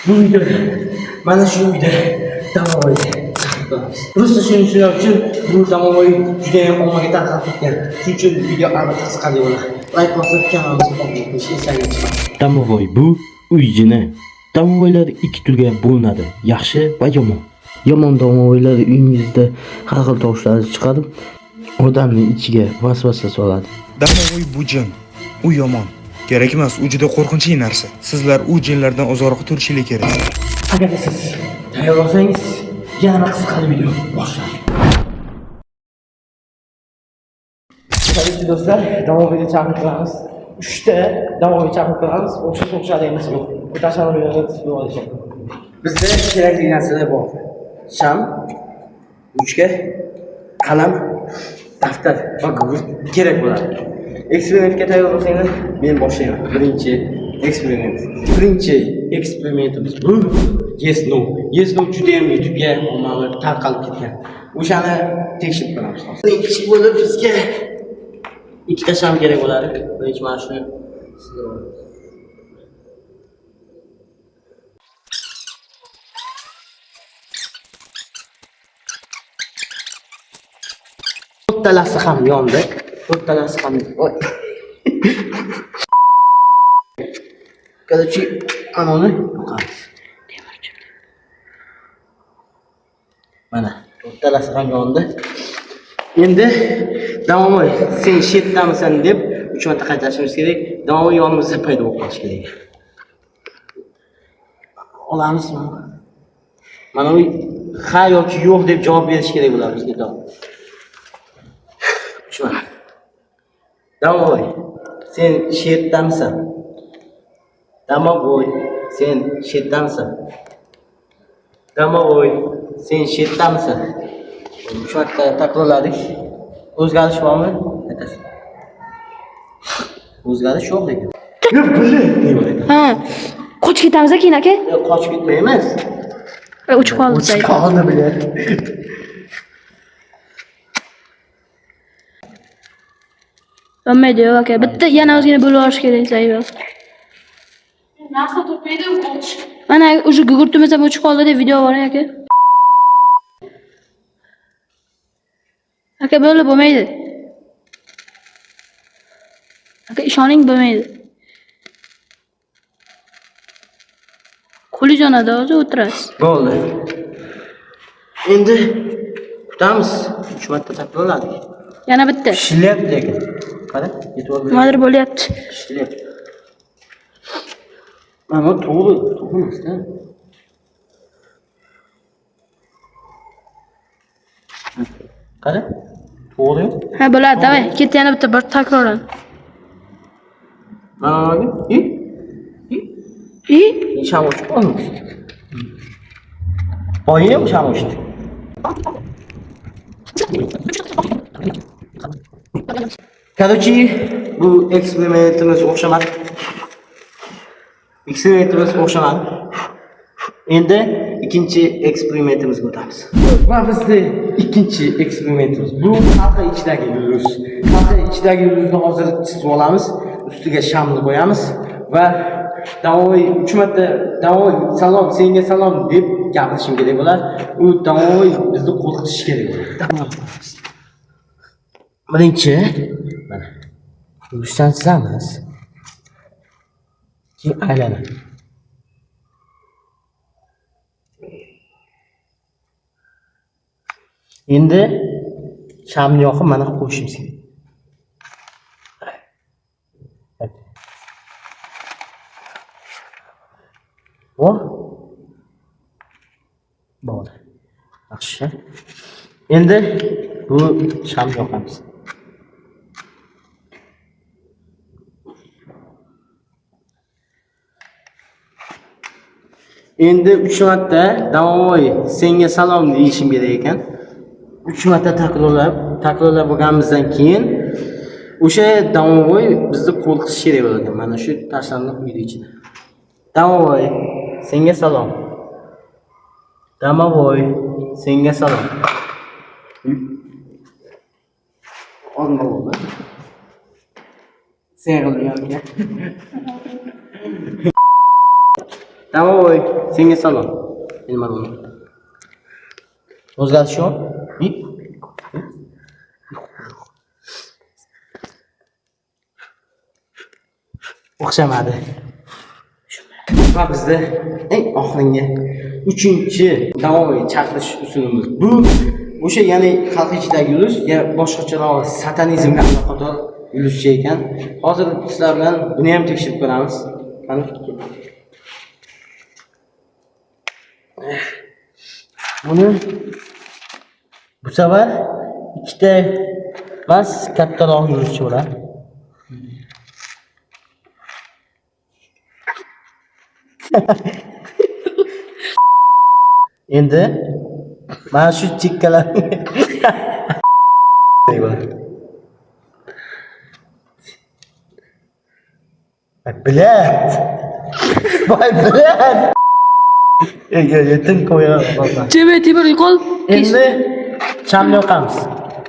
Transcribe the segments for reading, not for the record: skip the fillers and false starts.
Bu uyda mana shu uyda damovoyni qilamiz. Просто shuning uchun bu damovoy juda ham ommaga tarqalib ketgan. Shuning uchun video albatta qisqalik bo'ladi. Like bosib kanalimizga obuna bo'lishni esingizga chiqaring. Domovoy bu uy-jini. Domovoylar ikki turga bo'linadi: yaxshi va yomon. Yomon domovoylar uyingizda har xil tovushlarni chiqarib, odamning ichiga vasvasa soladi. Domovoy bu jin, u yomon. Kerak emas, u juda qo'rqinchli narsa. Sizlar u jinlardan uzoqroq turishingiz kerak. Agar siz tayyor bo'lsangiz, yana bir qisqalik video boshlaymiz. Tabii do'stlar, damovoyni chaqirtiramiz. 3 ta damovoy chaqirtiramiz. O'xshashadi emas bu. Bu tashabbuslarni tuzib olishadi. Bizda kerakli narsalar bor. Sham, ruchka, qalam, daftar va gugurt kerak bo'ladi. Eksperimentga tayyor bo'lsangiz, men boshlayman. Birinchi eksperimentimiz bu yes no. Yes no juda ham YouTube'ga ommaviy tarqalib ketgan. O'shani tekshirib ko'ramiz. Birinchi bo'lib bizga ikkita sham kerak bo'ladi. Birinchi mana shuni to'rtalasi ham yondi. To'rtalasi ham. Короче, anoni yoqamiz. Mana to'rtalasi ham yondi. Endi damovoy sen shetdamisan deb 3 marta qaytarishimiz kerak. Damovoy yonimizda paydo bo'lib qolishi kerak. Olamizmi? Mana u ha yoki yo'q deb javob berish kerak bo'ladi bizga. Shuna. Damovoy, sen shetdamisan? Damovoy, sen shetdamisan? Damovoy, sen shetdamisan? Shu yerda takrorladik. O'zgarish bormi? Aytasiz. O'zgarish yo'q lekin. Yo'q, bilib. Ha. Qochib ketamiz keyin aka? Yo'q, qochib ketmaymiz. Uchib qoldi. Uchib qoldi bilan. Bo'lmaydi yo'q aka. Bitta yana o'zgina bo'lib olish kerak zayiba. Narsa topmaydi, o'tish. Mana o'sha gugurtimiz ham o'chib qoldi deb video bor aka. Aka bo'lmaydi. Aka bo'lmaydi. Qo'li yonadi, o'zi o'tirasiz. Bo'ldi. Endi kutamiz. 3 marta takrorladik. Yana bitta. Ishlayapti lekin. Qara, yetib oldi. Nimadir bo'lyapti. Ishlayapti. Mana to'g'ri emas-da. Qara. To'g'ri. Ha, bo'ladi, davay. Ket yana bitta bir takrorlan. Mana sham o'chib qoldi. Boya ham sham o'chdi. Короче, bu eksperimentimiz o'xshamadi. Endi ikkinchi eksperimentimizga o'tamiz. Va bizning ikkinchi eksperimentimiz bu halqa ichidagi yulduz. Halqa ichidagi yulduzni hozir chizib olamiz. Ustiga shamni qo'yamiz va damovoy 3 marta damovoy salom, senga salom deb gapirishim kerak bo'ladi. U damovoy bizni qo'rqitishi kerak bo'ladi. Birinchi mana yulduzdan chizamiz. Keyin aylanadi. Endi shamni yoqib mana qo'yishimiz kerak. Bo'ldi. Yaxshi. Endi bu shamni yoqamiz. Endi 3 marta damovoy senga salom deyishim kerak ekan. 3 marta takrorlab bo'lganimizdan keyin o'sha damovoy bizni qo'rqitishi kerak bo'ladi. Mana shu tashlandiq uyning ichida. Damovoy senga salom. Damovoy senga salom. Olma bo'ldi. Sen qilgan. Damovoy, senga salom. Nima bo'ldi? O'zgarish yo'q? O'xshamadi. Va bizda eng oxirgi 3-davomiy chaqirish usulimiz. Bu o'sha ya'ni xalq ichidagi yurish, ya boshqacharoq satanizmga aloqador yurishchi ekan. Hozir sizlar bilan buni ham tekshirib ko'ramiz. Qani? Buni bu safar ikkita emas, kattaroq yurishchi bo'ladi. Endi mana shu chekkalar Блядь! Voy блядь! Yetim qo'yaman. Jebe temir yo'qol. Endi chamni yoqamiz.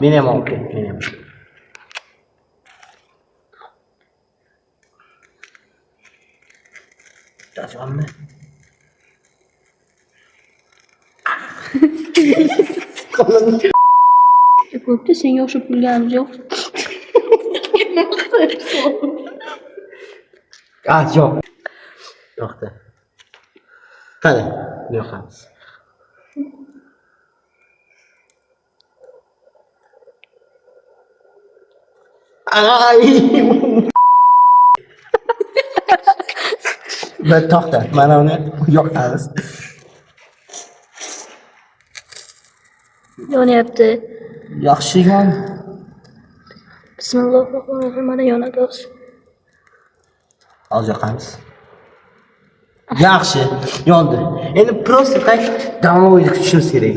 Meni ham olib ket, meni ham. Tajammi? Bo'pti, senga o'xshab kulganimiz yo'q. Yo'q. Yo'qda. Qani, yoqamiz. Ay! Ben to'xta, mana uni yoqamiz. Yonyapti. Yaxshi yon. Bismillahirrohmanirrohim. Mana yonadi hozir. Hozir yoqamiz. Yaxshi, yondi. Endi просто так damovoyni kutishimiz kerak.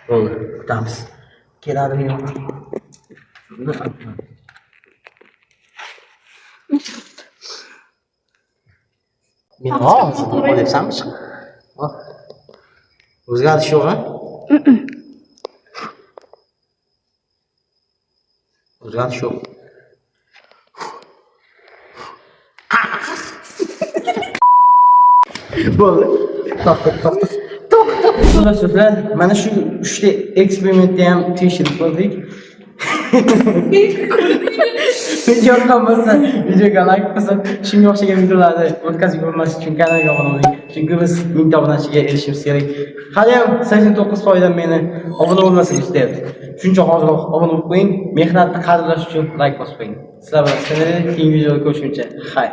Bo'ldi, kutamiz. Keladimi yo'qmi? Men hozir olyapsanmi? O'zgarish yo'qmi? O'zgarish yo'q. Bo'ldi. To'xta. Sizlar mana shu 3 ta eksperimentni ham tekshirib ko'rdik. Video yoqqan bo'lsa, videoga like bosib, shunga o'xshagan videolarni o'tkazib ko'rmaslik uchun kanalga obuna bo'ling. Chunki biz 1000 ta obunachiga erishishimiz kerak. Hali ham 89% meni obuna bo'lmasini istayapti. Shuncha hozirroq obuna bo'lib qo'ying. Mehnatni qadrlash uchun like bosib qo'ying. Sizlar bilan keyingi videoda ko'rishguncha, xayr.